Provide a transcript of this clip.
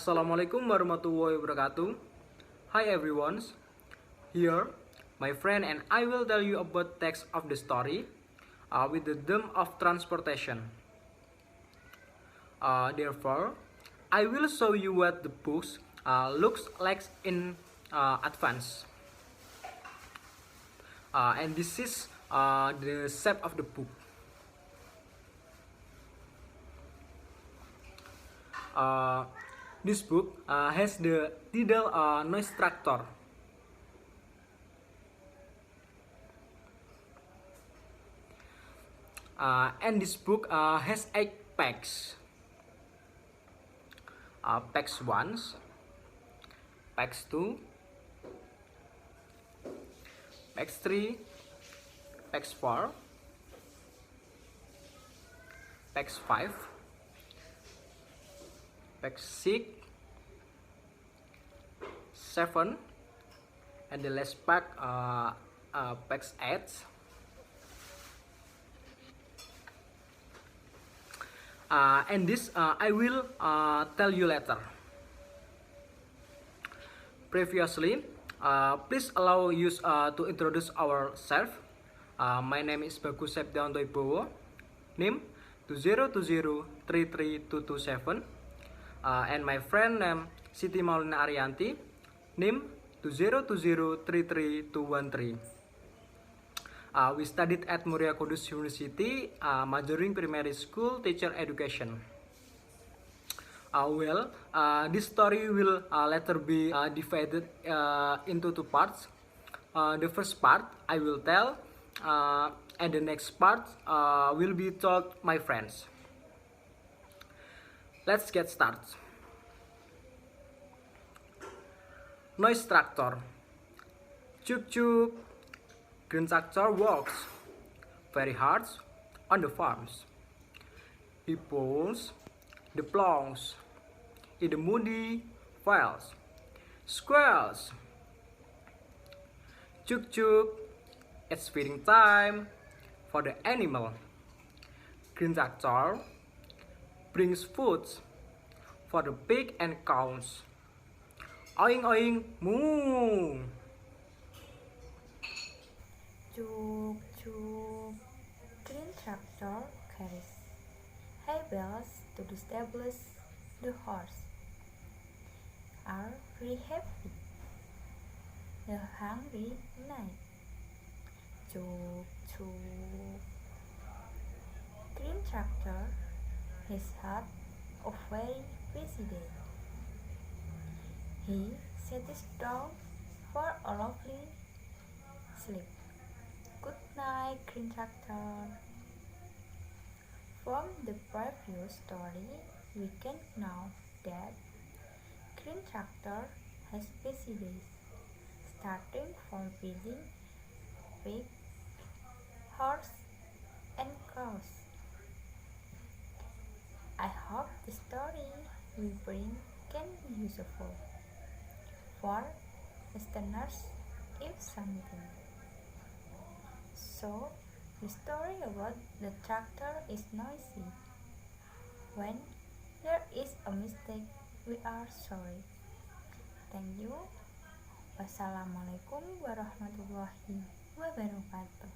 Assalamualaikum warahmatullahi wabarakatuh. Hi everyone. Here, my friend and I will tell you about text of the story with the theme of transportation. Therefore, I will show you what the book looks like in advance. And this is the shape of the book. This book has the title Noise Tractor. And this book has 8 packs. Packs 1, packs 2, packs 3, packs 4, packs 5, packs 6, 7, and the last pack packs 8. And this I will tell you later. Previously, please allow us to introduce ourselves. My name is Bagus Septianto Wibowo, name 2020332227, and my friend name Siti Maulina Aryanti, name 2020332213. We studied at Muria Kudus University, majoring primary school teacher education. This story will later be divided into 2 parts. The first part I will tell, and the next part will be told my friends. Let's get started. Noise tractor. Chuk chuk. Green tractor works very hard on the farms. He pulls the plows in the muddy fields. Squirrels. Chuk chuk. It's feeding time for the animal. Green tractor brings food for the pig and cows. Oing oing moo. Chuk chuk. Green tractor carries hay bales to the stables. The horses are very happy. The hungry night. Chuk chuk. Green tractor has had a very busy day. He sits down for a lovely sleep. Good night, Green Tractor. From the previous story, we can know that Green Tractor has busy days, starting from feeding pig, horse, and cows. I hope the story we bring can be useful for listeners if something. So, the story about the tractor is noisy. When there is a mistake, we are sorry. Thank you. Wassalamualaikum warahmatullahi wabarakatuh.